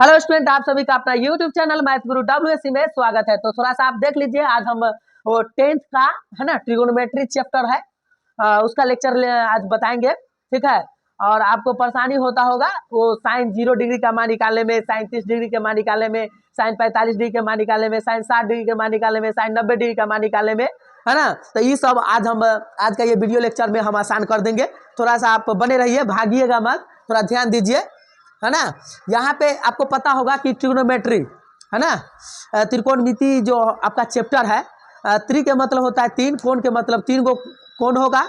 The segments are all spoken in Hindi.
हेलो स्टूडेंट, आप सभी का अपना यूट्यूब चैनल मैथ गुरु WSC में स्वागत है। तो थोड़ा सा आप देख लीजिए, आज हम वो 10th का है ना ट्रिगोनोमेट्री चैप्टर है, उसका लेक्चर आज बताएंगे। ठीक है, और आपको परेशानी होता होगा वो साइन 0 डिग्री का मान निकालने में, साइन 30 डिग्री के मान निकालने में, साइन 45 डिग्री के मान निकालने में, साइन 60 डिग्री के मान निकालने में, साइन 90 डिग्री का मान निकालने में, है ना। तो ये सब आज का ये वीडियो लेक्चर में हम आसान कर देंगे। थोड़ा सा आप बने रहिए, भागिएगा मत, थोड़ा ध्यान दीजिए, है ना। यहाँ पे आपको पता होगा कि ट्रिग्नोमेट्री है ना, त्रिकोणमिति जो आपका चैप्टर है, त्रि के मतलब होता है तीन, कोण के मतलब 3 गो कोण होगा,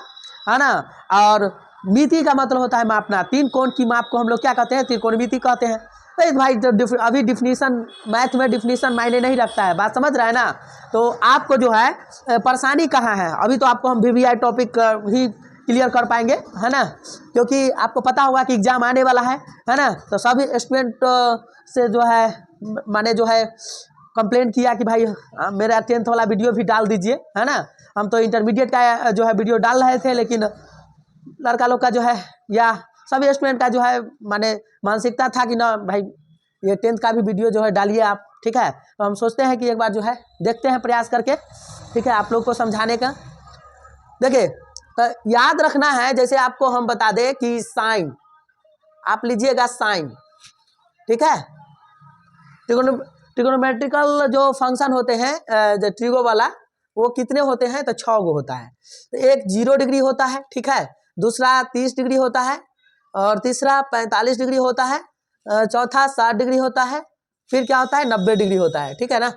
है ना। और मिति का मतलब होता है मापना, 3 कोण की माप को हम लोग क्या कहते हैं, त्रिकोणमिति कहते हैं। तो भाई अभी डिफिनीशन, मैथ में डिफिनीशन मायने नहीं रखता है, बात समझ रहा है ना। तो आपको जो है परेशानी कहाँ है, अभी तो आपको हम VVI टॉपिक ही क्लियर कर पाएंगे, है ना, क्योंकि आपको पता होगा कि एग्जाम आने वाला है ना। तो सभी स्टूडेंट से जो है मैंने जो है कंप्लेंट किया कि भाई मेरा 10th वाला वीडियो भी डाल दीजिए, है ना। हम तो इंटरमीडिएट का जो है वीडियो डाल रहे थे, लेकिन लड़का लोग का जो है या सभी स्टूडेंट का जो है माने मानसिकता था कि ना भाई ये 10th का भी वीडियो जो है डालिए आप। ठीक है, तो हम सोचते हैं कि एक बार जो है देखते हैं प्रयास करके, ठीक है, आप लोग को समझाने का। देखिए, तो याद रखना है, जैसे आपको हम बता दें कि साइन आप लीजिएगा साइन, ठीक है। ट्रिगोनोमेट्रिकल जो फंक्शन होते हैं, जो ट्रिगो वाला, वो कितने होते हैं, तो 6 गो होता है। तो एक 0 डिग्री होता है, ठीक है, दूसरा 30 डिग्री होता है, और तीसरा 45 डिग्री होता है, चौथा 60 डिग्री होता है, फिर क्या होता है 90 डिग्री होता है, ठीक है ना।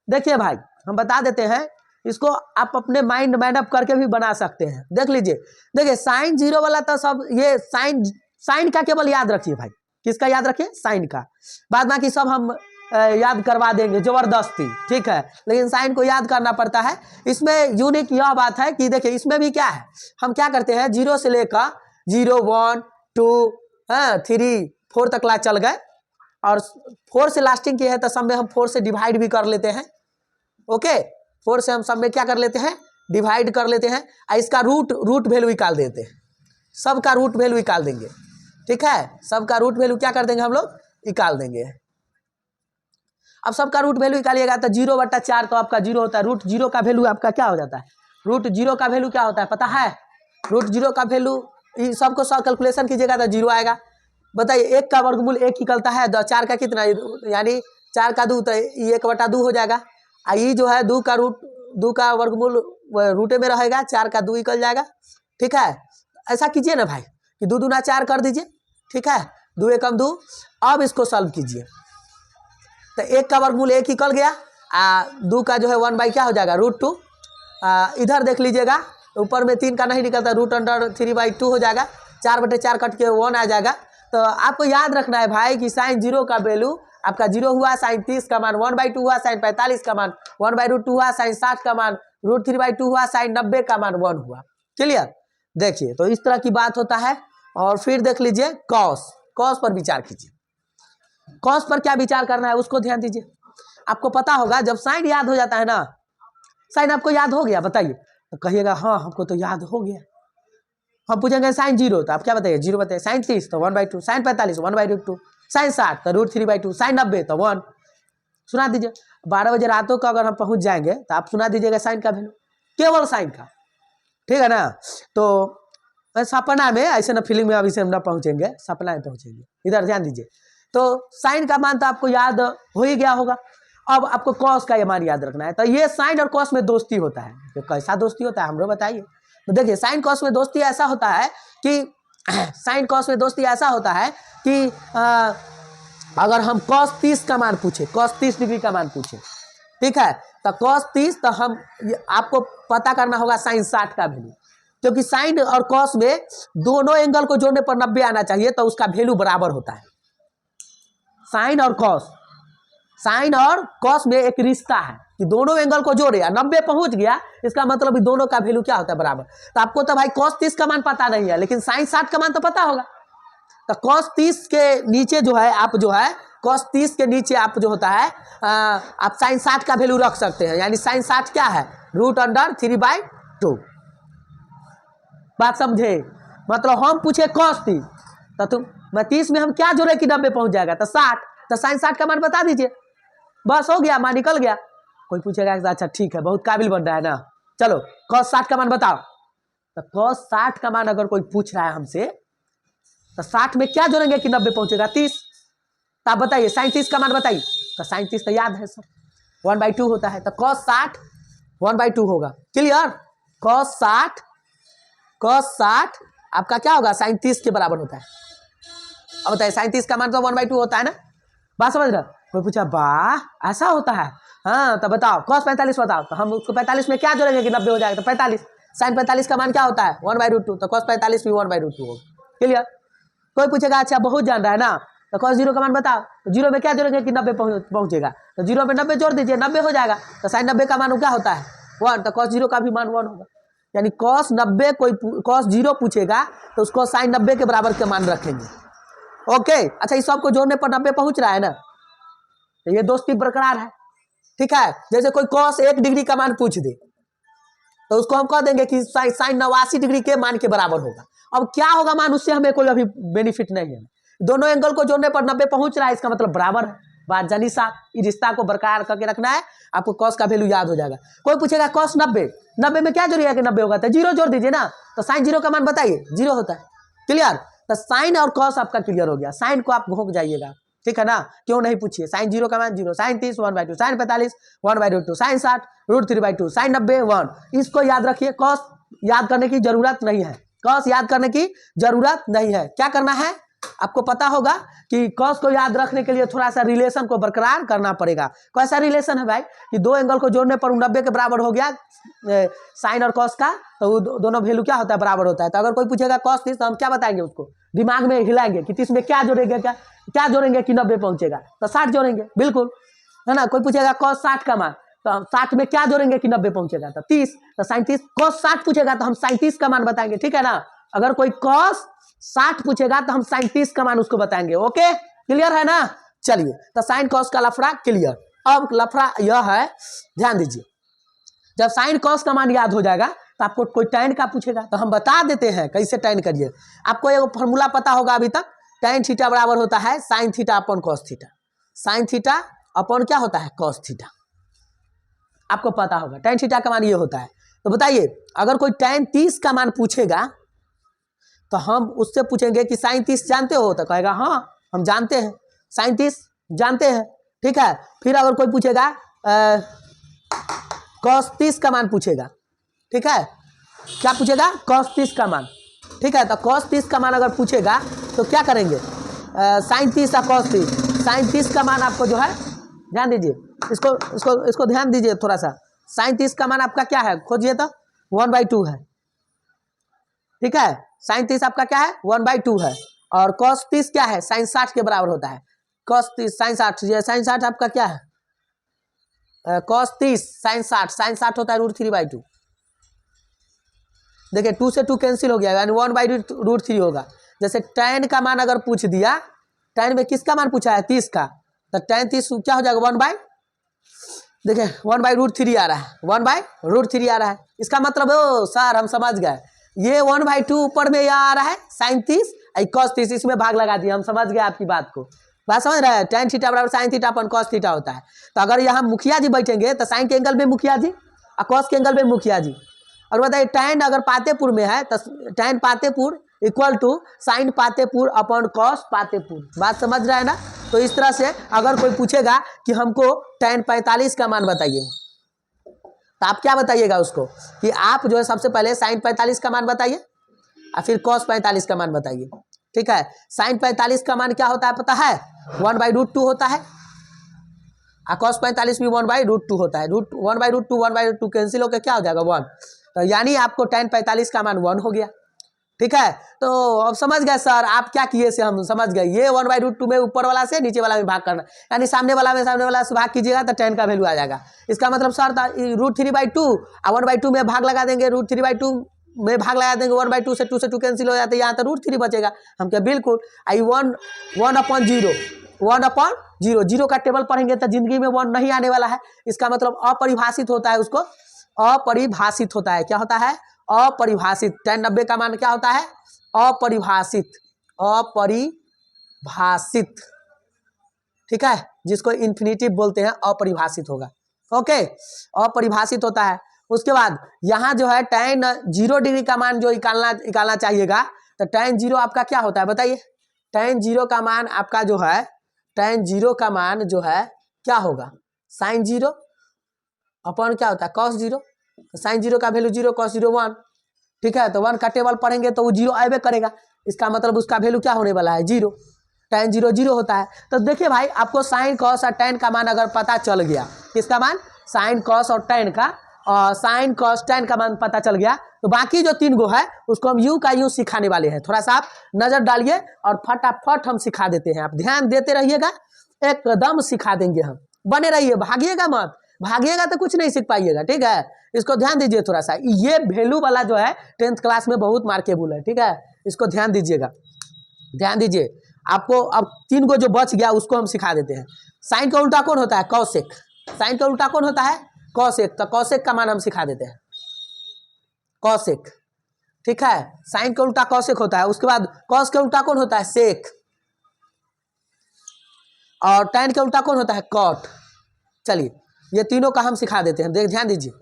देखिए भाई, हम बता देते हैं इसको, आप अपने माइंड मैनअप करके भी बना सकते हैं। देख लीजिए, देखिए साइन 0 वाला तो सब ये साइन का केवल याद रखिए भाई, किसका याद रखिए, साइन का। बाद बाकी सब हम याद करवा देंगे जबरदस्ती, ठीक है, लेकिन साइन को याद करना पड़ता है। इसमें यूनिक यह बात है कि देखिए इसमें भी क्या है, हम क्या करते हैं 0 से लेकर 0 1 2 3 4 तक ला चल गए, और 4 से लास्टिंग की है तो सब में हम 4 से डिवाइड भी कर लेते हैं। ओके, 4 से हम सब में क्या कर लेते हैं, डिवाइड कर लेते हैं, और इसका रूट वैल्यू निकाल देते हैं, सबका रूट वैल्यू निकाल देंगे, ठीक है, सबका रूट वैल्यू क्या कर देंगे हम लोग, निकाल देंगे। अब सबका रूट वैल्यू निकालिएगा तो 0/4 तो आपका 0 होता है। रूट 0 का वैल्यू आपका क्या हो जाता है, रूट 0 का वैल्यू क्या होता है पता है, रूट 0 का वैल्यू सबको 100 कैलकुलेशन कीजिएगा तो 0 आएगा। बताइए 1 का वर्गमूल 1 निकलता है, 4 का कितना, यानी 4 का 2, तो 1/2 हो जाएगा। ये जो है 2 का रूट, 2 का वर्गमूल रूटे में रहेगा, 4 का 2 निकल जाएगा, ठीक है। ऐसा कीजिए ना भाई कि 2 दूना 4 कर दीजिए, ठीक है, 2 एकम 2। अब इसको सॉल्व कीजिए, तो 1 का वर्गमूल 1 निकल गया, 2 का जो है 1 बाई क्या हो जाएगा, √2। इधर देख लीजिएगा, ऊपर में 3 का नहीं निकलता, √3/2 हो जाएगा, 4/4 कट के 1 आ जाएगा। तो आपको याद रखना है भाई कि साइन 0 का वैल्यू आपका 0 हुआ, साइन 30 का मान 1/2 हुआ, साइन 45 का मान 1/√2 हुआ, साइन 60 का मान √3/2 हुआ, साइन 90 का मान 1 हुआ। क्लियर, देखिए तो इस तरह की बात होता है। और फिर देख लीजिए कॉस पर विचार कीजिए, कॉस पर क्या विचार करना है उसको ध्यान दीजिए। आपको पता होगा जब साइन याद हो जाता है ना, साइन आपको याद हो गया बताइए, तो कहिएगा हाँ हमको तो याद हो गया। हम पूछेंगे साइन 0 तो आप क्या बताइए, 0 बताइए। साइन 30 तो 1/2, साइन 45 1/√2, साइन 60 तो √3/2, साइन 90 तो 1। सुना दीजिए, 12 बजे रातों का अगर हम पहुंच जाएंगे तो आप सुना दीजिएगा साइन का वैल्यू, केवल साइन का, ठीक है ना। तो सपना में ऐसे ना, फीलिंग में अभी से हम ना पहुंचेंगे, सपना में पहुंचेंगे। इधर ध्यान दीजिए, तो साइन का मान तो आपको याद हो ही गया होगा। अब आपको कॉस का ये मान याद रखना है। तो ये साइन और कॉस में दोस्ती होता है, तो कैसा दोस्ती होता है हमको बताइए। तो देखिए साइन कॉस में दोस्ती ऐसा होता है कि साइन कॉस में दोस्ती ऐसा होता है कि अगर हम कॉस 30 का मान पूछे, कॉस 30 डिग्री का मान पूछे, ठीक है, तो कॉस 30 तो हम आपको पता करना होगा साइन 60 का वैल्यू, क्योंकि साइन और कॉस में दोनों एंगल को जोड़ने पर 90 आना चाहिए, तो उसका वैल्यू बराबर होता है। साइन और कॉस में एक रिश्ता है कि दोनों एंगल को जोड़े, 90 पहुंच गया, इसका मतलब दोनों का वैल्यू क्या होता है, बराबर। तो आपको तो भाई कॉस 30 का मान पता नहीं है, लेकिन साइन 60 का मान तो पता होगा। तो कॉस 30 के नीचे जो है आप जो है कॉस 30 के नीचे आप जो होता है आप साइन 60 का वैल्यू रख सकते हैं, यानी साइन 60 क्या है, √3/2। बात समझे, मतलब हम पूछे कॉस 30 तो तुम 30 में हम क्या जोड़े कि 90 पहुंच जाएगा, तो 60, तो साइन 60 का मान बता दीजिए, बस हो गया, मान निकल गया। कोई पूछेगा अच्छा ठीक है, बहुत काबिल बन रहा है ना, चलो cos 60 का मान बताओ। तो cos 60 का मान अगर कोई पूछ रहा है हमसे, तो 60 में क्या जोड़ेंगे कि 90 पहुंचेगा 30। तो आप बताइए साइन 30 का मान बताइए। तो साइन 30 तो याद है सर 1/2 होता है, तो cos 60 1/2 होगा। क्लियर? cos 60 आपका क्या होगा, साइन 30 के बराबर होता है। अब बताइए साइन 30 का मान तो 1/2 होता है ना, बात समझ रहे? कोई पूछा वाह ऐसा होता है, हाँ तो बताओ cos 45 बताओ। तो हम उसको 45 में क्या जोड़ेंगे कि 90 हो जाएगा, तो 45। साइन 45 का मान क्या होता है 1/2, तो cos 45 भी 1/2 होगा। क्लियर? कोई पूछेगा अच्छा बहुत जान रहा है ना, तो cos 0 का मान बताओ। तो 0 में क्या जोड़ेंगे कि 90 पहुंचेगा, तो 0 में 90 जोड़ दीजिए, 90 हो जाएगा। तो साइन 90 का मान क्या होता है 1, तो cos 0 का भी मान 1 होगा। यानी cos 0 पूछेगा तो उसको साइन 90 के बराबर के मान रखेंगे। ओके, अच्छा इस सबको जोड़ने पर 90 पहुंच रहा है ना, तो ये दोस्ती बरकरार है। ठीक है, जैसे कोई cos 1 डिग्री का मान पूछ दे तो उसको हम कह देंगे कि साइन 89 डिग्री के मान के बराबर होगा। अब क्या होगा मान, उससे हमें कोई अभी बेनिफिट नहीं है। दोनों एंगल को जोड़ने पर 90 पहुंच रहा है, इसका मतलब बराबर है। बात जानी साहब, इस रिश्ता को बरकरार करके रखना है, आपको cos का वैल्यू याद हो जाएगा। कोई पूछेगा cos 90 में क्या जोड़िएगा कि 90 होगा, तो 0 जोड़ दीजिए ना। तो साइन 0 का मान बताइए 0 होता है। क्लियर? तो साइन और cos आपका क्लियर हो गया। साइन को आप घोंक जाइएगा, ठीक है ना, क्यों नहीं पूछिए। साइन 0 का मान 0, साइन 30 1/2, साइन 45 1/2, साइन 60 √3/2, साइन 90 1। इसको याद रखिए, cos याद करने की जरूरत नहीं है, cos याद करने की जरूरत नहीं है। क्या करना है आपको पता होगा कि cos को याद रखने के लिए थोड़ा सा रिलेशन को बरकरार करना पड़ेगा। कैसा रिलेशन है भाई कि दो एंगल को जोड़ने पर 90 के बराबर हो गया साइन और cos का, तो दोनों वैल्यू क्या होता है बराबर होता है। तो अगर कोई पूछेगा cos 30 तो हम क्या बताएंगे उसको, दिमाग में हिलाएंगे कि 30 में क्या जोड़ेंगे, क्या जोड़ेंगे कि 90 पहुंचेगा, तो 60 जोड़ेंगे, बिल्कुल है ना। कोई पूछेगा cos 60 का मान, तो 60 में क्या जोड़ेंगे कि 90 पहुंचेगा, तो 30। तो साइन 30 cos 60 पूछेगा तो हम साइन 30 का मान बताएंगे, ठीक है ना। अगर कोई cos 60 पूछेगा तो हम साइन 30 का मान उसको बताएंगे। ओके, क्लियर है ना। चलिए, तो साइन cos का लफड़ा क्लियर। अब लफड़ा यह है, ध्यान दीजिए, जब साइन cos का मान याद हो जाएगा तो आपको कोई tan का पूछेगा तो हम बता देते हैं कैसे tan करिए। आपको एक फॉर्मूला पता होगा अभी तक, tan थीटा बराबर होता है sine theta upon cos theta. Sine theta upon क्या होता है cos थीटा, आपको पता होगा tan थीटा का मान ये होता है। तो बताइए अगर कोई tan 30 का मान पूछेगा तो हम उससे पूछेंगे कि साइन 30 जानते हो, तो कहेगा हाँ हम जानते हैं, साइन 30 जानते हैं, ठीक है। फिर अगर कोई पूछेगा cos 30 का मान पूछेगा, ठीक है, क्या पूछेगा cos 30 का मान, ठीक है। तो cos 30 का मान अगर पूछेगा तो क्या करेंगे, साइन 30 या cos 30, साइन 30 का मान आपको जो है ध्यान दीजिए, इसको ध्यान दीजिए थोड़ा सा। साइन 30 का मान आपका क्या है खोजिए तो 1/2 है, ठीक है। साइन 30 आपका क्या है 1/2 है, और cos 30 क्या है साइन 60 के बराबर होता है। cos 30 साइन 60, ये साइन 60 आपका क्या है cos 30 साइन 60 होता है √3/2। देखिए 2 से 2 कैंसिल हो गया, यानी 1/√3 होगा। जैसे tan का मान अगर पूछ दिया, tan में किसका मान पूछा है 30 का, तो tan 30 क्या हो जाएगा देखिए 1/√3 आ रहा है, 1/√3 आ रहा है। इसका मतलब ओ सर हम समझ गए, ये 1/2 ऊपर में यह आ रहा है साइन 30 cos 30, इसमें भाग लगा दिया, हम समझ गए आपकी बात को। बात समझ रहे हैं, tan थीटा बराबर साइन थीटा अपन cos थीटा होता है। तो अगर यहाँ मुखिया जी बैठेंगे तो साइन के एंगल में मुखिया जी और cos के एंगल में मुखिया जी। और बताइए tan अगर पातेपुर में है तो tan पातेपुर इक्वल टू साइन पातेपुर अपॉन cos पातेपुर। बात समझ रहा है ना। तो इस तरह से अगर कोई पूछेगा कि हमको tan 45 का मान बताइए, तो आप क्या बताइएगा उसको कि आप जो है सबसे पहले साइन 45 का मान बताइए और फिर cos 45 का मान बताइए, ठीक है। साइन 45 का मान क्या होता है पता है 1/√2 होता है, और cos 45 भी 1/√2 होता है। 1/√2 कैंसिल होकर क्या हो जाएगा 1, तो यानी आपको tan 45 का मान 1 हो गया, ठीक है। तो अब समझ गए सर आप क्या किए से हम समझ गए, ये 1/√2 में ऊपर वाला से नीचे वाला में भाग करना, यानी सामने वाला से भाग कीजिएगा तो tan का वैल्यू आ जाएगा। इसका मतलब सर √3/2 और 1/2 में भाग लगा देंगे, √3/2 में भाग लगा देंगे 1/2 से 2 से 2 कैंसिल हो जाते हैं, यहाँ तो √3 बचेगा। हम क्या बिल्कुल आई 1/0 जीरो का टेबल पढ़ेंगे तो जिंदगी में 1 नहीं आने वाला है। इसका मतलब अपरिभाषित होता है, उसको अपरिभाषित होता है। क्या होता है अपरिभाषित। tan 90 का मान क्या होता है अपरिभाषित, अपरिभाषित, ठीक है, जिसको इन्फिनिटिव बोलते हैं, अपरिभाषित होगा। ओके, अपरिभाषित होता है। उसके बाद यहाँ जो है tan 0 डिग्री का मान जो निकालना चाहिएगा, तो tan 0 आपका क्या होता है बताइए। tan 0 का मान आपका जो है, tan 0 का मान जो है क्या होगा, sin 0 अपन क्या होता है cos 0। sin 0 का वैल्यू 0, cos 0 1, ठीक है। तो 1 का टेबल पढ़ेंगे तो वो 0 आएबे करेगा, इसका मतलब उसका वैल्यू क्या होने वाला है 0। tan 0 0 होता है। तो देखिए भाई, आपको sin cos और tan का मान अगर पता चल गया, किसका मान, sin cos और tan का, और sin cos tan का मान पता चल गया, तो बाकी जो 3 गो है उसको हम यूं का यूं सिखाने वाले हैं। थोड़ा सा आप नजर डालिए और फटाफट हम सिखा देते हैं, आप ध्यान देते रहिएगा, एकदम सिखा देंगे हम, बने रहिए, भागिएगा मत, भागिएगा तो कुछ नहीं सीख पाइएगा, ठीक है। इसको ध्यान दीजिए थोड़ा सा, ये वैल्यू वाला जो है 10th क्लास में बहुत मार्केबल है, ठीक है, इसको ध्यान दीजिएगा, ध्यान दीजिए। आपको अब 3 गो जो बच गया उसको हम सिखा देते हैं। साइन का उल्टा कौन होता है, कौशिक। साइन का उल्टा कौन होता है, कौशिक। तो कौशिक का मान हम सिखा देते हैं, कौशिक, ठीक है। साइन का उल्टा कौशिक होता है। उसके बाद कॉस का उल्टा कौन होता है, सेक, और टैन का उल्टा कौन होता है, कॉट। चलिए ये तीनों का हम सिखा देते हैं, ध्यान दीजिए,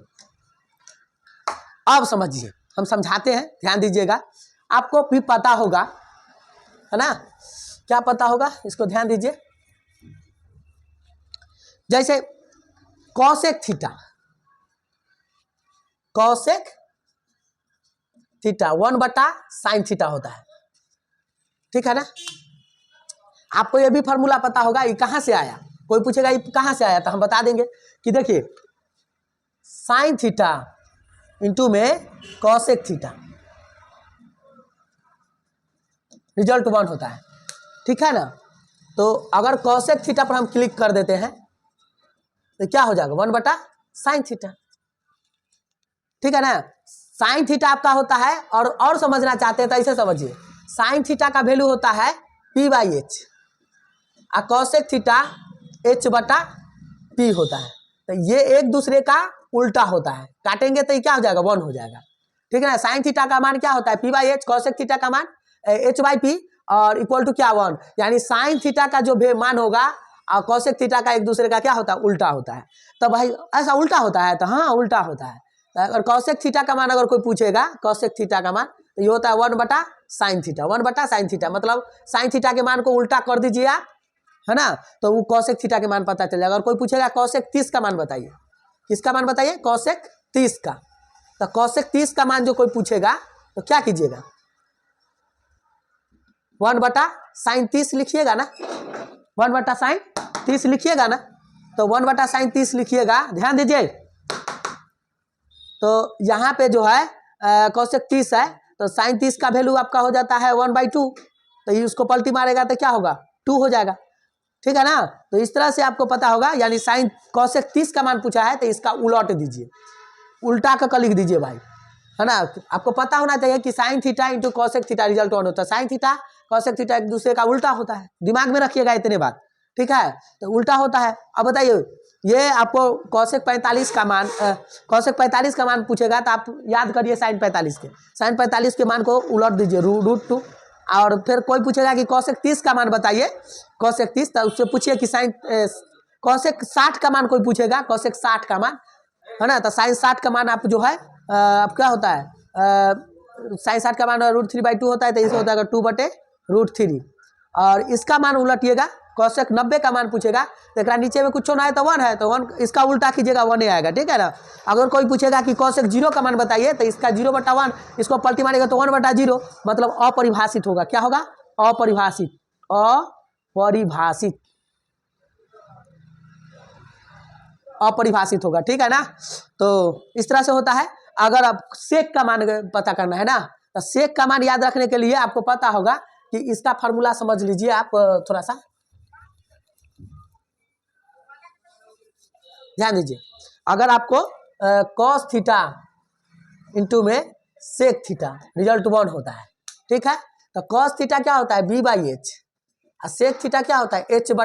अब समझिए, हम समझाते हैं, ध्यान दीजिएगा। आपको भी पता होगा, है ना, क्या पता होगा, इसको ध्यान दीजिए। जैसे cosec theta, cosec theta 1/sin theta होता है, ठीक है ना। आपको ये भी फार्मूला पता होगा, ये कहाँ से आया, कोई पूछेगा ये कहाँ से आया, तो हम बता देंगे कि देखिए साइन थीटा इंटू में कॉसेक थीटा, रिजल्ट 1 होता है, ठीक है ना। तो अगर कॉसेक थीटा पर हम क्लिक कर देते हैं तो क्या हो जाएगा, 1/sin थीटा, ठीक है ना। साइन थीटा आपका होता है, और समझना चाहते हैं तो ऐसे समझिए, साइन थीटा का वैल्यू होता है p/h, और कॉसेक थीटा h/p होता है। तो ये एक दूसरे का उल्टा होता है, काटेंगे तो ये क्या हो जाएगा, 1 हो जाएगा, ठीक है ना। साइन थीटा का मान क्या होता है, p/h, कॉसेक थीटा का मान h/p, और इक्वल टू क्या 1, यानी साइन थीटा का जो मान होगा और कॉसेक थीटा का एक दूसरे का क्या होता है, उल्टा होता है। तो भाई ऐसा उल्टा होता है, तो हाँ उल्टा होता है। तो अगर कॉसेक थीटा का मान अगर कोई पूछेगा, कॉसेक थीटा का मान, तो ये होता है 1/sin थीटा, 1/sin थीटा, मतलब साइन थीटा के मान को उल्टा कर दीजिए आप, है ना, तो वो कॉसेक थीटा के मान पता चल जाएगा। अगर कोई पूछेगा कॉसेक 30 का मान बताइए, किसका मान बताइए, कॉसेक 30 का, तो कॉसेक 30 का मान जो कोई पूछेगा तो क्या कीजिएगा, 1/sin 30 लिखिएगा ना, 1/sin 30 लिखिएगा ना, तो 1/sin 30 लिखिएगा, ध्यान दीजिए। तो यहाँ पे जो है कॉसेक 30 है, तो साइन 30 का वैल्यू आपका हो जाता है 1/2, तो ये उसको पलटी मारेगा तो क्या होगा, 2 हो जाएगा, ठीक है ना। तो इस तरह से आपको पता होगा, यानी साइन कॉसेक 30 का मान पूछा है तो इसका उलट दीजिए, उल्टा का लिख दीजिए भाई, है ना। आपको पता होना चाहिए कि sine theta into cosec theta result 1 होता है। साइन थीटा कॉसेक थीटा एक दूसरे का उल्टा होता है, दिमाग में रखिएगा इतने बात, ठीक है, तो उल्टा होता है। अब बताइए, ये आपको कॉसेक 45 का मान, कॉसेक 45 का मान पूछेगा तो आप याद करिए साइन 45 के, साइन 45 के मान को उलट दीजिए √2, और फिर कोई पूछेगा कि कॉसेक 30 का मान बताइए, कॉसेक 30, तो उससे पूछिए कि साइन कॉसेक 60 का मान कोई पूछेगा, कॉसेक 60 का मान, है ना, तो साइन 60 का मान आप जो है आप क्या होता है, साइन 60 का मान √3/2 होता है, तो इसे होता है 2/√3, और इसका मान उलटिएगा, कॉसेक 90 का मान पूछेगा तो एक नीचे में कुछ ना है तो 1 है, तो 1 इसका उल्टा कीजिएगा, 1 ही आएगा, ठीक है ना। अगर कोई पूछेगा कि कॉसेक 0 का मान बताइए, तो इसका 0/1, इसको पलटी मारेगा तो 1/0, मतलब अपरिभाषित होगा, क्या होगा, अपरिभाषित, अपरिभाषित, अपरिभाषित होगा, ठीक है ना। तो इस तरह से होता है। अगर आप सेक का मान पता करना है ना, तो सेक का मान याद रखने के लिए आपको पता होगा कि इसका फार्मूला समझ लीजिए आप, थोड़ा सा ध्यान दीजिए। अगर आपको कॉस थीटा इंटू में सेक थीटा रिजल्ट 1 होता है, ठीक है, तो कॉस थीटा क्या होता है, b/h, और सेक थीटा क्या होता है, h/b,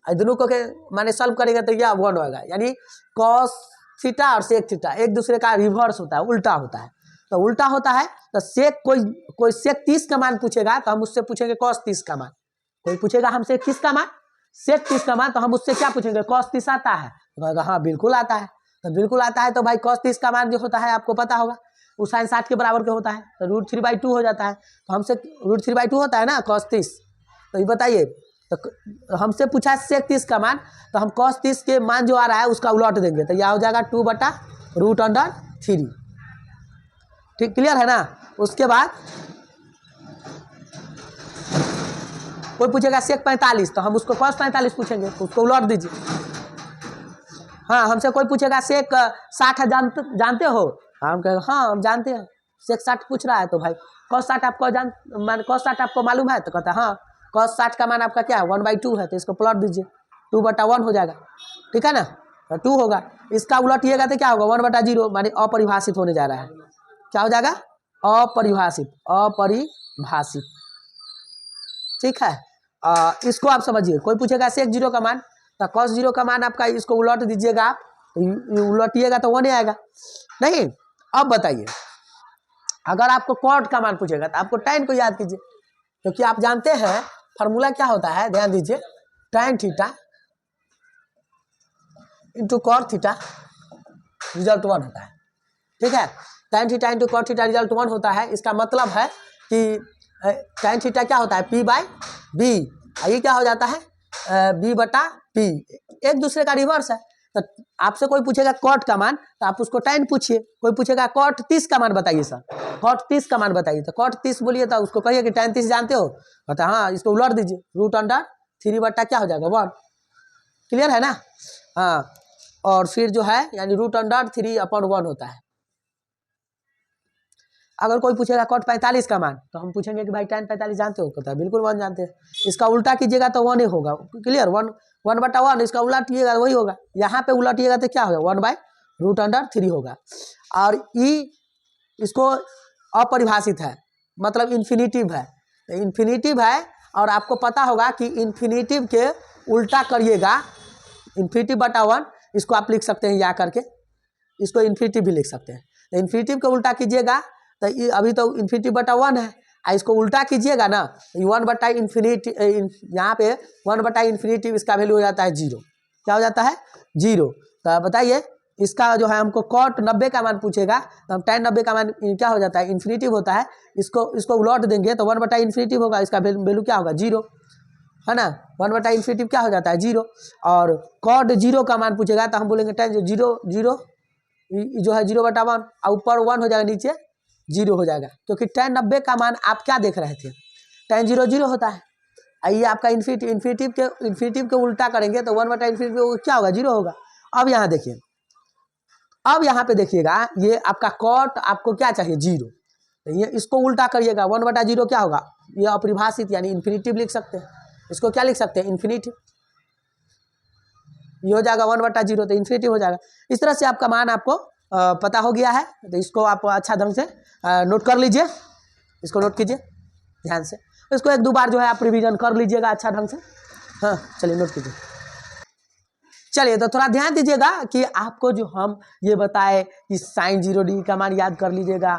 दोनों को के माने सॉल्व करेगा तो क्या 1 होगा, यानी कॉस थीटा और सेक थीटा एक दूसरे का रिवर्स होता है, उल्टा होता है। तो उल्टा होता है तो सेक कोई सेक 30 का मान पूछेगा तो हम उससे पूछेंगे कॉस 30 का मान, कोई पूछेगा हमसे किसका मान, सेक 30 का मान, तो हम उससे क्या पूछेंगे, cos 30 आता है, तो कहेगा हाँ बिल्कुल आता है। तो बिल्कुल आता है तो भाई cos 30 का मान जो होता है आपको पता होगा, वो sin 60 के बराबर के होता है, तो √3/2 हो जाता है। तो हमसे √3/2 होता है ना cos 30, तो ये बताइए, तो हमसे पूछा है सेक 30 का मान, तो हम cos 30 के मान जो आ रहा है उसका उलट देंगे, तो यह हो जाएगा 2/√3। ठीक, क्लियर है ना। उसके बाद कोई पूछेगा सेक 45, तो हम उसको cos 45 पूछेंगे, उसको उलट दीजिए। हाँ, हमसे कोई पूछेगा सेक 60 जानते हो, हम कहेंगे हाँ हम जानते हैं, सेक 60 पूछ रहा है, तो भाई cos 60 आपको cos 60 आपको मालूम है, तो कहता है हाँ cos 60 का मान आपका क्या है 1/2 है, तो इसको प्लॉट दीजिए, 2/1 हो जाएगा, ठीक है ना, तो 2 होगा। इसका उलटिएगा तो क्या होगा 1/0, मानी अपरिभाषित होने जा रहा है, क्या हो जाएगा अपरिभाषित, अपरिभाषित, ठीक है। इसको आप समझिए। कोई पूछेगा सेक 0 का मान, तो cos 0 का मान आपका, इसको उलट दीजिएगा आप, तो उलटिएगा तो 1 आएगा नहीं। अब बताइए, अगर आपको कॉट का मान पूछेगा तो आपको tan को याद कीजिए, क्योंकि आप जानते हैं फॉर्मूला क्या होता है, ध्यान दीजिए, tan theta into cot theta result 1 होता है, ठीक है। tan theta into cot theta result 1 होता है। इसका मतलब है कि tan थीटा क्या होता है p/b, ये क्या हो जाता है b/p, एक दूसरे का रिवर्स है। तो आपसे कोई पूछेगा cot का मान, तो आप उसको tan पूछिए। कोई पूछेगा cot 30 का मान बताइए सर, cot 30 का मान बताइए, तो cot 30 बोलिए, तो उसको कहिए कि tan 30 जानते हो, कहता हाँ, इसको उलट दीजिए, √3 क्या हो जाएगा 1, क्लियर है ना। हाँ, और फिर जो है यानी √3/1 होता है। अगर कोई पूछेगा cot 45 का मान, तो हम पूछेंगे कि भाई tan 45 जानते हो, कहता है बिल्कुल 1 जानते हैं। इसका उल्टा कीजिएगा तो 1 ही होगा, क्लियर, 1/1, इसका उलटिएगा वही होगा, यहाँ पे उलटिएगा तो क्या होगा 1/√3 होगा। और ई इसको अपरिभाषित है, मतलब इन्फिनिटिव है, तो इन्फिनिटिव है, और आपको पता होगा कि इन्फिनिटिव के उल्टा करिएगा, ∞/1, इसको आप लिख सकते हैं या करके, इसको इन्फिनिटिव भी लिख सकते हैं। तो इन्फिनिटिव को उल्टा कीजिएगा तो ये अभी तो ∞/1 है, इसको उल्टा कीजिएगा ना 1/∞, यहाँ पे 1/∞, इसका वैल्यू हो जाता है 0, क्या हो जाता है 0। तो बताइए, इसका जो है हमको cot 90 का मान पूछेगा, तो हम tan 90 का मान क्या हो जाता है इन्फिनिटिव होता है, इसको उलट देंगे तो 1/∞ होगा, इसका वैल्यू क्या होगा 0, है ना, 1/∞ क्या हो जाता है 0। और cot 0 का मान पूछेगा तो हम बोलेंगे tan 0 जो है 0/1, और ऊपर 1 हो जाएगा, नीचे 0 हो जाएगा, क्योंकि tan 90 का मान आप क्या देख रहे थे, tan 0 होता है, आइए आपका इन्फिनिटिव के उल्टा करेंगे तो 1/∞ क्या होगा 0 होगा। अब यहाँ देखिए, अब यहाँ पे देखिएगा, ये आपका cot आपको क्या चाहिए 0, तो ये इसको उल्टा करिएगा 1/0 क्या होगा, ये अपरिभाषित यानी इन्फिनिटिव लिख सकते हैं, इसको क्या लिख सकते हैं इन्फिनिटिव, ये हो जाएगा 1/0, तो इन्फिनिटिव हो जाएगा। इस तरह से आपका मान आपको पता हो गया है, तो इसको आप अच्छा ढंग से नोट कर लीजिए, इसको नोट कीजिए ध्यान से, इसको 1-2 बार जो है आप रिवीजन कर लीजिएगा अच्छा ढंग से। हाँ चलिए नोट कीजिए। चलिए तो थोड़ा ध्यान दीजिएगा कि आपको जो हम ये बताए कि sin 0 का मान याद कर लीजिएगा,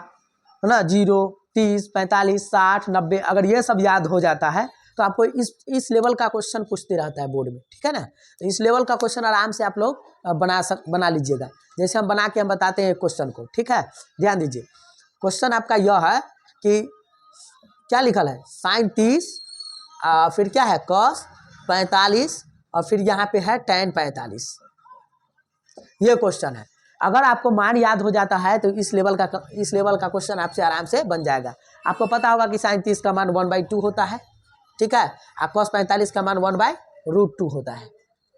है ना, 0, 30, 45, 60, 90, अगर ये सब याद हो जाता है तो आपको इस लेवल का क्वेश्चन पूछते रहता है बोर्ड में, ठीक है ना। तो इस लेवल का क्वेश्चन आराम से आप लोग बना लीजिएगा, जैसे हम बना के हम बताते हैं क्वेश्चन को, ठीक है। ध्यान दीजिए, क्वेश्चन आपका यह है कि क्या लिखल है sin 30, फिर क्या है cos 45, और फिर यहाँ पे है tan 45, ये क्वेश्चन है। अगर आपको मान याद हो जाता है तो इस लेवल का क्वेश्चन आपसे आराम से बन जाएगा। आपको पता होगा कि sin 30 का मान 1/2 होता है, ठीक है, और cos 45 का मान 1/√2 होता है,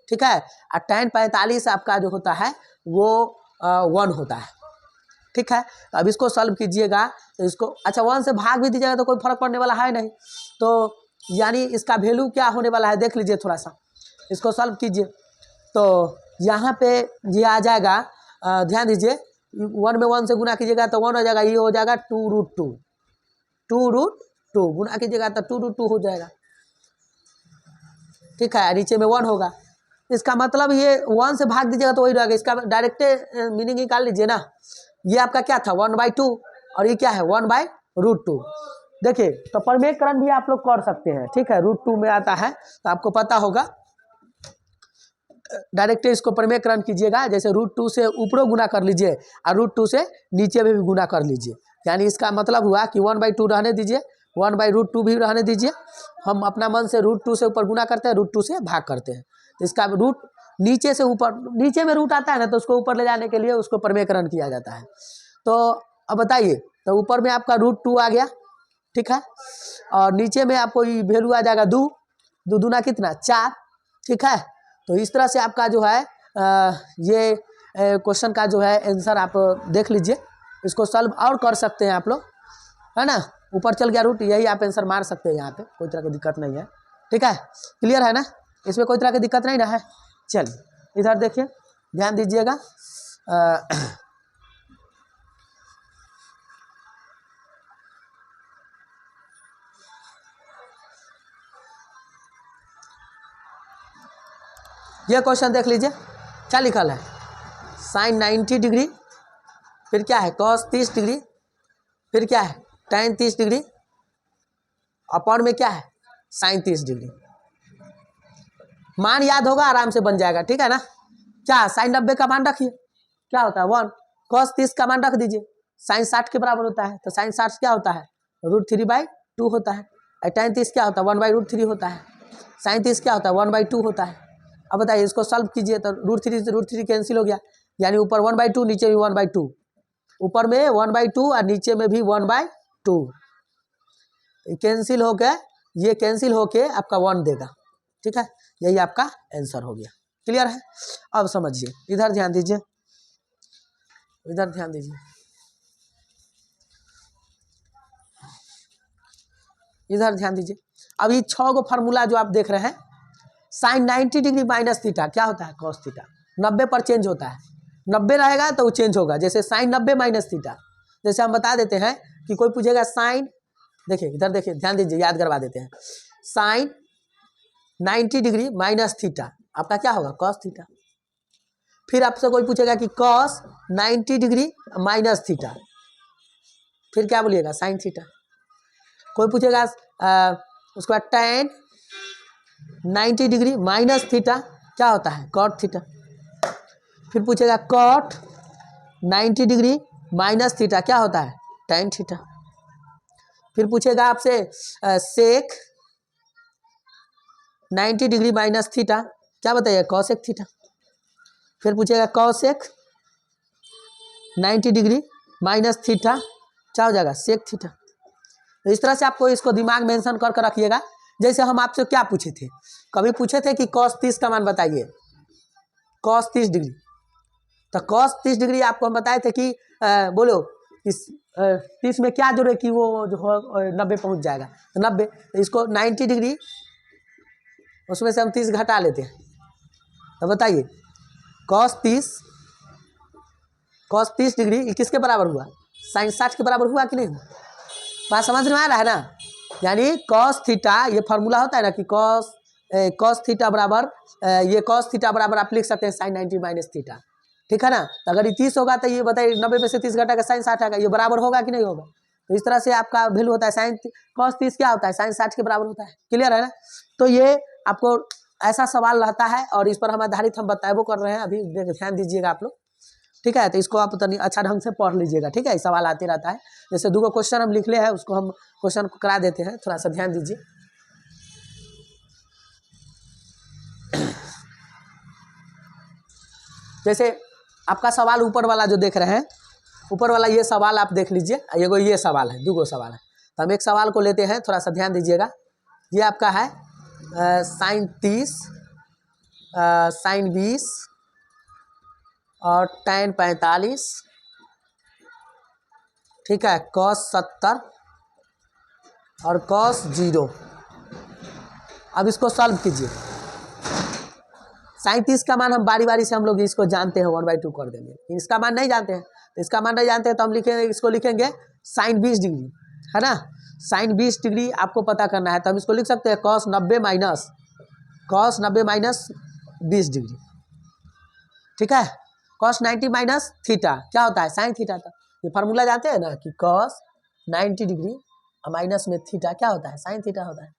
ठीक है, और tan 45 आपका जो होता है वो 1 होता है, ठीक है। तो अब इसको सॉल्व कीजिएगा, तो इसको अच्छा 1 से भाग भी दीजिएगा तो कोई फर्क पड़ने वाला है नहीं, तो यानी इसका वैल्यू क्या होने वाला है देख लीजिए, थोड़ा सा इसको सॉल्व कीजिए, तो यहाँ पे ये आ जाएगा, ध्यान दीजिए, 1 में 1 से गुना कीजिएगा तो 1 हो जाएगा, ये हो जाएगा 2√2 गुना कीजिएगा तो 2√2 हो जाएगा, ठीक है, नीचे में 1 होगा। इसका मतलब ये 1 से भाग दीजिएगा तो वही रहेगा, इसका डायरेक्ट मीनिंग निकाल लीजिए ना, ये आपका क्या था 1/2, और ये क्या है 1/√2। देखिए, तो प्रमेयकरण भी आप लोग कर सकते हैं, ठीक है, √2 में आता है तो आपको पता होगा डायरेक्ट इसको प्रमेयकरण कीजिएगा, जैसे √2 से ऊपरों गुना कर लीजिए और √2 से नीचे में भी गुना कर लीजिए। यानी इसका मतलब हुआ कि 1/2 रहने दीजिए, 1/√2 भी रहने दीजिए। हम अपना मन से √2 से ऊपर गुना करते हैं, √2 से भाग करते हैं। तो इसका रूट नीचे से ऊपर, नीचे में रूट आता है ना, तो उसको ऊपर ले जाने के लिए उसको प्रमेयकरण किया जाता है। तो अब बताइए, तो ऊपर में आपका √2 आ गया, ठीक है, और नीचे में आपको वैल्यू आ जाएगा 2, 2 दूना कितना 4, ठीक है। तो इस तरह से आपका जो है ये क्वेश्चन का जो है आंसर आप देख लीजिए, इसको सॉल्व और कर सकते हैं आप लोग, है ना। ऊपर चल गया रूट, यही आप आंसर मार सकते हैं, यहाँ पे कोई तरह की दिक्कत नहीं है, ठीक है। क्लियर है ना, इसमें कोई तरह की दिक्कत नहीं ना है। चलिए इधर देखिए, ध्यान दीजिएगा। ये क्वेश्चन देख लीजिए, क्या लिखल है, साइन 90 डिग्री, फिर क्या है कॉस 30 डिग्री, फिर क्या है tan 30 डिग्री, अपॉन में क्या है साइन 30 डिग्री। मान याद होगा, आराम से बन जाएगा, ठीक है ना। क्या साइन 90 का मान रखिए, क्या होता है 1, कॉस 30 का मान रख दीजिए, साइन 60 के बराबर होता है, तो साइन 60 क्या होता है √3/2 होता है, और tan 30 क्या होता है 1/√3 होता है, साइन 30 क्या होता है 1/2 होता है। अब बताइए इसको सॉल्व कीजिए, तो √3 से √3 कैंसिल हो गया, यानी ऊपर 1/2 नीचे भी 1/2, ऊपर में 1/2 और नीचे में भी 1/2, कैंसिल होके ये कैंसिल होके आपका 1 देगा, ठीक है। यही आपका आंसर हो गया। क्लियर है, अब समझिए, इधर ध्यान दीजिए, इधर ध्यान दीजिए, इधर ध्यान दीजिए। अब ये 6 गो फार्मूला जो आप देख रहे हैं, साइन 90 डिग्री माइनस थीटा क्या होता है कॉस थीटा, 90 पर चेंज होता है, 90 रहेगा तो वो चेंज होगा, जैसे साइन 90 माइनस थीटा। जैसे हम बता देते हैं कि कोई पूछेगा साइन, देखिए इधर देखिए, ध्यान दीजिए, याद करवा देते हैं, साइन 90 डिग्री माइनस थीटा आपका क्या होगा कॉस थीटा। फिर आपसे कोई पूछेगा कि कॉस 90 डिग्री माइनस थीटा, फिर क्या बोलिएगा साइन थीटा। कोई पूछेगा उसके बाद tan 90 डिग्री माइनस थीटा क्या होता है कॉट थीटा। फिर पूछेगा कॉट 90 डिग्री माइनस थीटा क्या होता है tan थीटा। फिर पूछेगा आपसे सेक 90 डिग्री माइनस थीटा क्या बताइए कॉसेक थीटा। फिर पूछेगा कॉसेक 90 डिग्री माइनस थीटा क्या हो जाएगा सेक थीटा। तो इस तरह से आपको इसको दिमाग मेंशन कर कर रखिएगा। जैसे हम आपसे क्या पूछे थे, कभी पूछे थे कि cos 30 का मान बताइए, cos 30 डिग्री, तो cos 30 डिग्री आपको हम बताए थे कि बोलो इस 30 में क्या जोड़े कि वो जो हो 90 पहुंच जाएगा, तो 90, तो इसको 90 डिग्री उसमें से हम 30 घटा लेते हैं, तो बताइए cos 30 डिग्री किसके बराबर हुआ, साइन 60 के बराबर हुआ कि नहीं हुआ। बात समझ में आ रहा है ना। यानी cos थीटा, ये फार्मूला होता है ना कि cos थीटा बराबर ये cos थीटा बराबर आप लिख सकते हैं साइन 90 माइनस थीटा, ठीक है ना। तो अगर ये 30 होगा तो ये बताइए 90 में से 30 घटा के साइन 60 आएगा, ये बराबर होगा कि नहीं होगा। तो इस तरह से आपका वैल्यू होता है साइन cos 30 क्या होता है साइन 60 के बराबर होता है। क्लियर है ना। तो ये आपको ऐसा सवाल रहता है और इस पर हम आधारित हम बताएबो कर रहे हैं, अभी ध्यान दीजिएगा आप लोग, ठीक है। तो इसको आप अच्छा ढंग से पढ़ लीजिएगा, ठीक है। सवाल आते रहता है, जैसे 2 क्वेश्चन हम लिख ले हैं उसको हम क्वेश्चन को करा देते हैं, थोड़ा सा ध्यान दीजिए। जैसे आपका सवाल ऊपर वाला जो देख रहे हैं, ऊपर वाला ये सवाल आप देख लीजिए, ये सवाल है, 2 सवाल है, तो हम एक सवाल को लेते हैं, थोड़ा सा ध्यान दीजिएगा। ये आपका है साइन 30 साइन 20 और tan 45, ठीक है, cos 70 और cos 0। अब इसको सॉल्व कीजिए। साइन 30 का मान हम बारी बारी से हम लोग इसको जानते हैं 1/2 कर देंगे, इसका मान नहीं जानते हैं, तो इसका मान नहीं जानते हैं तो हम लिखेंगे, इसको लिखेंगे साइन 20 डिग्री, है ना। साइन 20 डिग्री आपको पता करना है, तो हम इसको लिख सकते हैं cos 90 माइनस 20 डिग्री, ठीक है। cos 90 माइनस थीटा क्या होता है साइन थीटा। था ये फार्मूला जानते हैं ना कि cos 90 डिग्री माइनस में थीटा क्या होता है साइन थीटा होता है।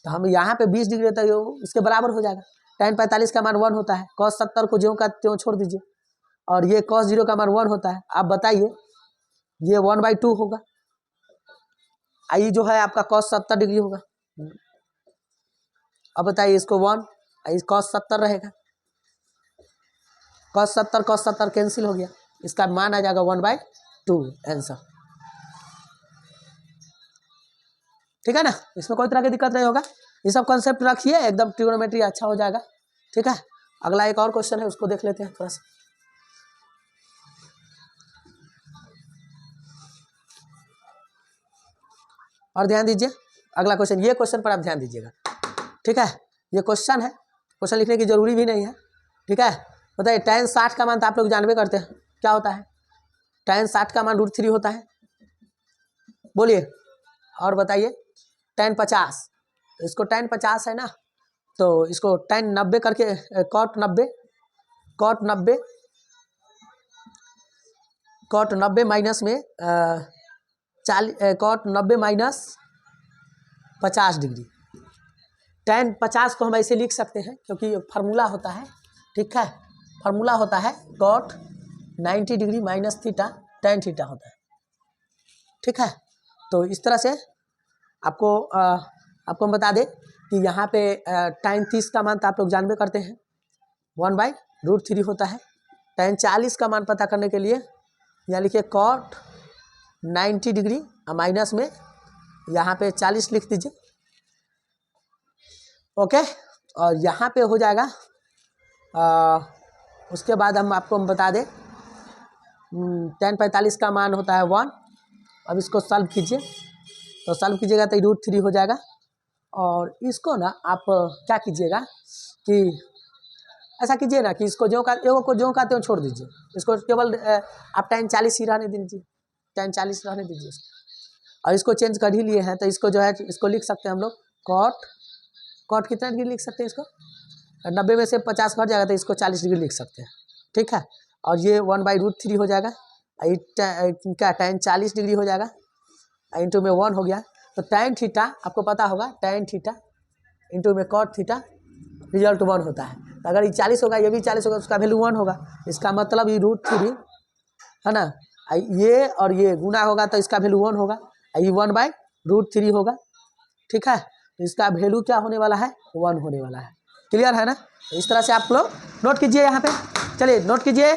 तो हम यहाँ पे 20 डिग्री होता है, इसके बराबर हो जाएगा tan 45 का मान 1 होता है, cos 70 को ज्यों का त्यों छोड़ दीजिए, और ये cos 0 का मान 1 होता है। आप बताइए ये 1/2 होगा, आई जो है आपका cos 70 डिग्री होगा। अब बताइए इसको 1, cos 70 रहेगा, cos 70 कैंसिल हो गया, इसका मान आ जाएगा 1/2 आंसर। ठीक है ना, इसमें कोई तरह की दिक्कत नहीं होगा, ये सब कॉन्सेप्ट रखिए, एकदम ट्रिग्नोमेट्री अच्छा हो जाएगा। ठीक है, अगला एक और क्वेश्चन है, उसको देख लेते हैं थोड़ा सा। और ध्यान दीजिए अगला क्वेश्चन, ये क्वेश्चन पर आप ध्यान दीजिएगा। ठीक है, ये क्वेश्चन है, क्वेश्चन लिखने की जरूरी भी नहीं है। ठीक है, बताइए tan 60 का मान तो आप लोग जानबे करते हैं क्या होता है, tan 60 का मान √3 होता है, बोलिए। और बताइए tan 50, तो इसको tan 50 है ना, तो इसको tan 90 करके cot 90 माइनस में cot 90 माइनस 50 डिग्री। tan 50 को हम ऐसे लिख सकते हैं क्योंकि फार्मूला होता है, ठीक है, फार्मूला होता है cot 90 degree minus theta tan theta होता है। ठीक है, तो इस तरह से आपको हम बता दें कि यहाँ पे tan 30 का मान तो आप लोग जानबे करते हैं 1/√3 होता है। tan 40 का मान पता करने के लिए यहाँ लिखिए cot 90 डिग्री माइनस में यहाँ पे 40 लिख दीजिए। ओके, और यहाँ पे हो जाएगा उसके बाद हम बता दें tan 45 का मान होता है 1। अब इसको सॉल्व कीजिए, तो सॉल्व कीजिएगा तो √3 हो जाएगा। और इसको ना आप क्या कीजिएगा कि ऐसा कीजिए ना कि इसको ज्यों का त्यों छोड़ दीजिए, इसको केवल आप tan 40 ही रहने दीजिए, tan 40 रहने दीजिए और इसको चेंज कर ही लिए हैं, तो इसको जो है इसको लिख सकते हैं हम लोग cot कितना डिग्री लिख सकते हैं, इसको 90 में से 50 घट जाएगा तो इसको 40 डिग्री लिख सकते हैं। ठीक है, और ये 1/√3 हो जाएगा, क्या tan 40 डिग्री हो जाएगा, इंटू में 1 हो गया, तो tan थीटा आपको पता होगा, tan थीटा इंटू में cot थीटा रिजल्ट 1 होता है। तो अगर ये 40 होगा, ये भी 40 होगा, उसका वैल्यू 1 होगा, इसका मतलब ये √3 है ना, ये और ये गुना होगा तो इसका वैल्यू 1 होगा, ये 1/√3 होगा। ठीक है, तो इसका वैल्यू क्या होने वाला है, 1 होने वाला है। क्लियर है ना, तो इस तरह से आप लोग नोट कीजिए यहाँ पे, चलिए नोट कीजिए।